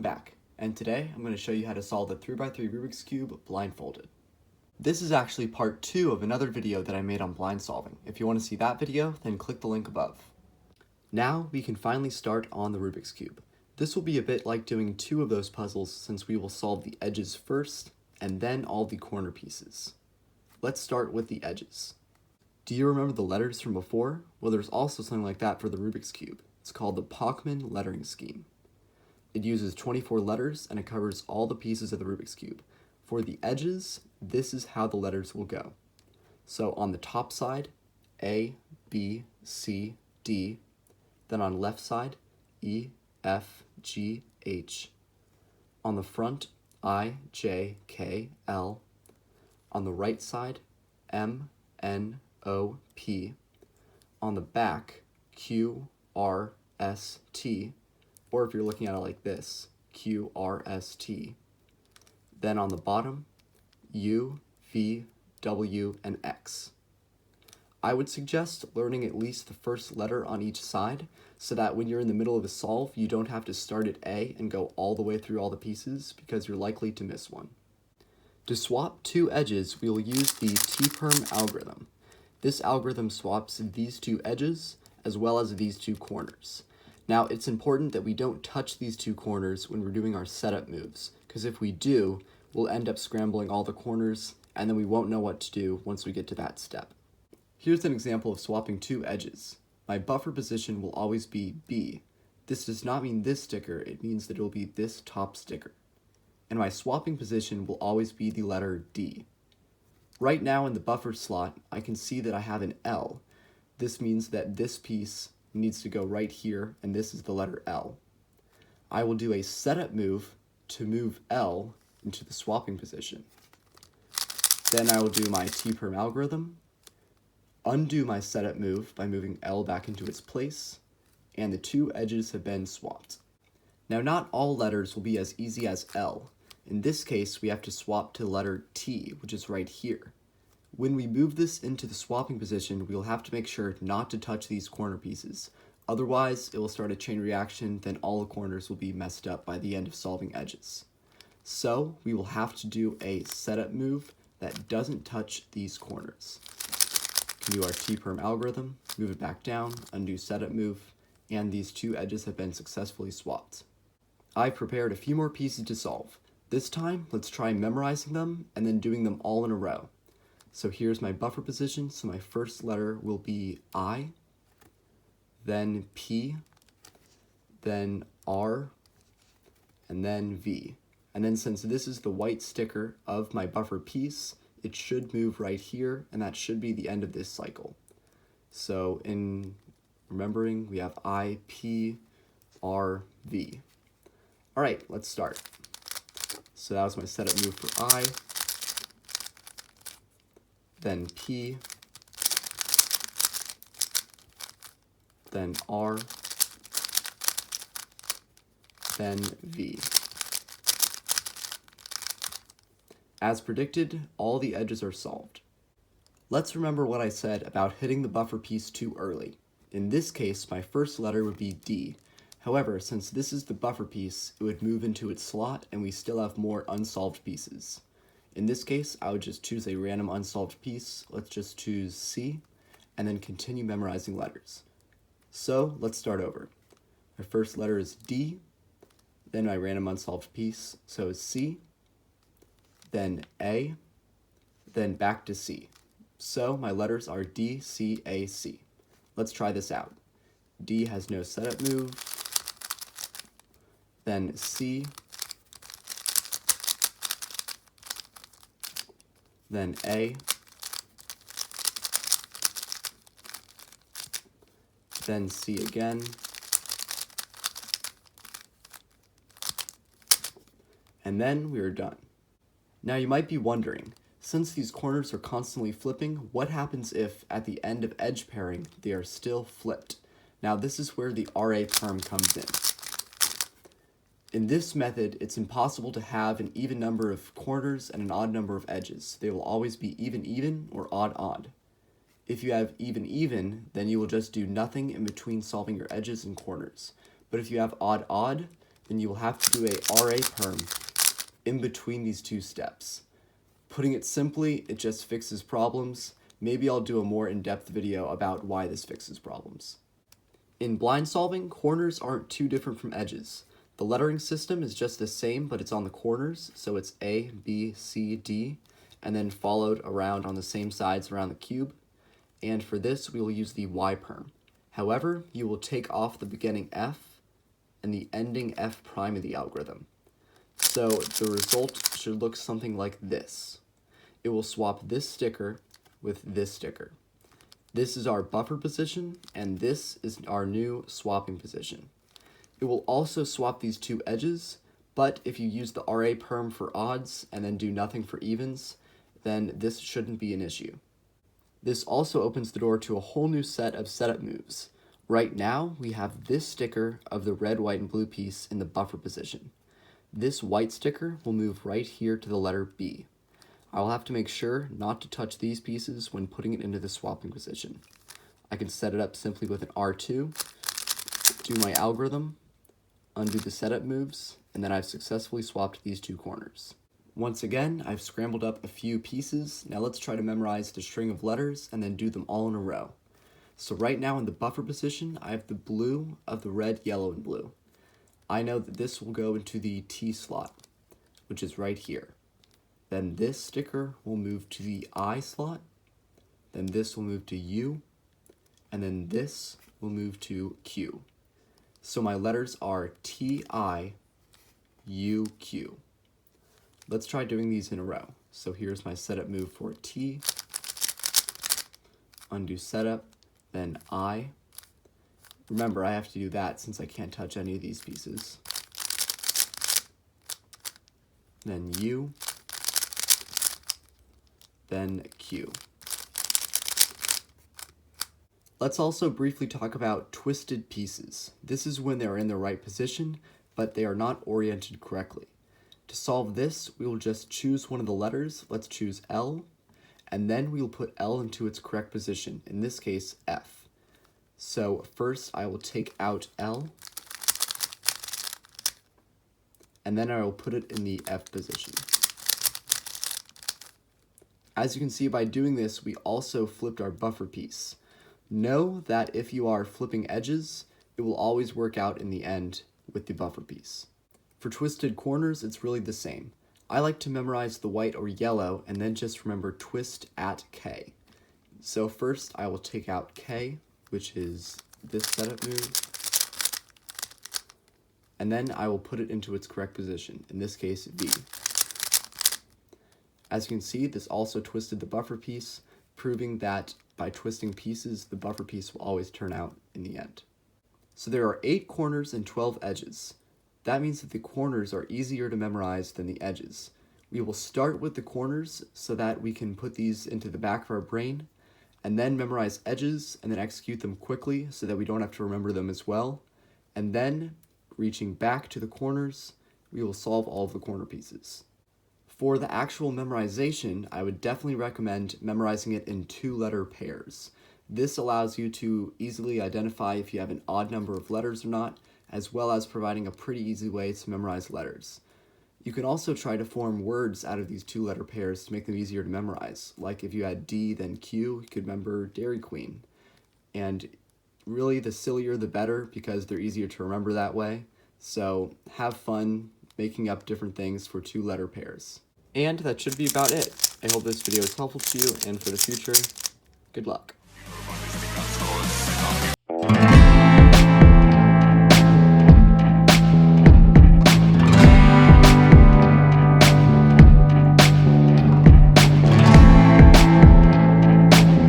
back, and today I'm going to show you how to solve the 3x3 Rubik's Cube blindfolded. This is actually part 2 of another video that I made on blind solving. If you want to see that video, then click the link above. Now we can finally start on the Rubik's Cube. This will be a bit like doing 2 of those puzzles since we will solve the edges first and then all the corner pieces. Let's start with the edges. Do you remember the letters from before? Well, there's also something like that for the Rubik's Cube. It's called the Pachmann lettering scheme. It uses 24 letters and it covers all the pieces of the Rubik's Cube. For the edges, this is how the letters will go. So on the top side, A, B, C, D. Then on left side, E, F, G, H. On the front, I, J, K, L. On the right side, M, N, O, P. On the back, Q, R, S, T. Or if you're looking at it like this, Q, R, S, T. Then on the bottom, U, V, W, and X. I would suggest learning at least the first letter on each side so that when you're in the middle of a solve, you don't have to start at A and go all the way through all the pieces because you're likely to miss one. To swap 2 edges, we will use the T-perm algorithm. This algorithm swaps these 2 edges as well as these 2 corners. Now, it's important that we don't touch these 2 corners when we're doing our setup moves, because if we do, we'll end up scrambling all the corners, and then we won't know what to do once we get to that step. Here's an example of swapping 2 edges. My buffer position will always be B. This does not mean this sticker, it means that it will be this top sticker. And my swapping position will always be the letter D. Right now in the buffer slot, I can see that I have an L. This means that this piece needs to go right here, and this is the letter L. I will do a setup move to move L into the swapping position. Then I will do my T-perm algorithm, undo my setup move by moving L back into its place, and the 2 edges have been swapped. Now, not all letters will be as easy as L. In this case, we have to swap to the letter T, which is right here. When we move this into the swapping position, we will have to make sure not to touch these corner pieces. Otherwise, it will start a chain reaction, then all the corners will be messed up by the end of solving edges. So, we will have to do a setup move that doesn't touch these corners. We can do our T-perm algorithm, move it back down, undo setup move, and these 2 edges have been successfully swapped. I've prepared a few more pieces to solve. This time, let's try memorizing them and then doing them all in a row. So here's my buffer position, so my first letter will be I, then P, then R, and then V. And then since this is the white sticker of my buffer piece, it should move right here, and that should be the end of this cycle. So in remembering, we have I, P, R, V. All right, let's start. So that was my setup move for I, then P, then R, then V. As predicted, all the edges are solved. Let's remember what I said about hitting the buffer piece too early. In this case, my first letter would be D. However, since this is the buffer piece, it would move into its slot and we still have more unsolved pieces. In this case, I would just choose a random unsolved piece. Let's just choose C, and then continue memorizing letters. So let's start over. My first letter is D, then my random unsolved piece, so is C, then A, then back to C. So my letters are D, C, A, C. Let's try this out. D has no setup move, then C, then A, then C again, and then we are done. Now you might be wondering, since these corners are constantly flipping, what happens if, at the end of edge pairing, they are still flipped? Now this is where the RA perm comes in. In this method, it's impossible to have an even number of corners and an odd number of edges. They will always be even or odd. If you have even, then you will just do nothing in between solving your edges and corners. But if you have odd, then you will have to do a RA perm in between these two steps. Putting it simply, it just fixes problems. Maybe I'll do a more in-depth video about why this fixes problems. In blind solving, corners aren't too different from edges. The lettering system is just the same, but it's on the corners, so it's A, B, C, D, and then followed around on the same sides around the cube. And for this, we will use the Y perm. However, you will take off the beginning F and the ending F prime of the algorithm. So the result should look something like this. It will swap this sticker with this sticker. This is our buffer position, and this is our new swapping position. It will also swap these two edges, but if you use the RA perm for odds and then do nothing for evens, then this shouldn't be an issue. This also opens the door to a whole new set of setup moves. Right now, we have this sticker of the red, white, and blue piece in the buffer position. This white sticker will move right here to the letter B. I will have to make sure not to touch these pieces when putting it into the swapping position. I can set it up simply with an R2, do my algorithm, undo the setup moves, and then I've successfully swapped these two corners. Once again, I've scrambled up a few pieces. Now let's try to memorize the string of letters and then do them all in a row. So right now in the buffer position, I have the blue of the red, yellow, and blue. I know that this will go into the T slot, which is right here. Then this sticker will move to the I slot, then this will move to U, and then this will move to Q. So my letters are T, I, U, Q. Let's try doing these in a row. So here's my setup move for T, undo setup, then I. Remember, I have to do that since I can't touch any of these pieces. Then U, then Q. Let's also briefly talk about twisted pieces. This is when they are in the right position, but they are not oriented correctly. To solve this, we will just choose one of the letters. Let's choose L, and then we will put L into its correct position, in this case, F. So first I will take out L, and then I will put it in the F position. As you can see, by doing this, we also flipped our buffer piece. Know that if you are flipping edges, it will always work out in the end with the buffer piece. For twisted corners, it's really the same. I like to memorize the white or yellow and then just remember twist at K. So first I will take out K, which is this setup move, and then I will put it into its correct position, in this case V. As you can see, this also twisted the buffer piece, proving that by twisting pieces, the buffer piece will always turn out in the end. So there are 8 corners and 12 edges. That means that the corners are easier to memorize than the edges. We will start with the corners so that we can put these into the back of our brain, and then memorize edges and then execute them quickly so that we don't have to remember them as well. And then, reaching back to the corners, we will solve all of the corner pieces. For the actual memorization, I would definitely recommend memorizing it in 2-letter pairs. This allows you to easily identify if you have an odd number of letters or not, as well as providing a pretty easy way to memorize letters. You can also try to form words out of these 2-letter pairs to make them easier to memorize. Like if you had D, then Q, you could remember Dairy Queen. And really, the sillier the better, because they're easier to remember that way. So have fun making up different things for 2-letter pairs. And that should be about it. I hope this video is helpful to you, and for the future, good luck.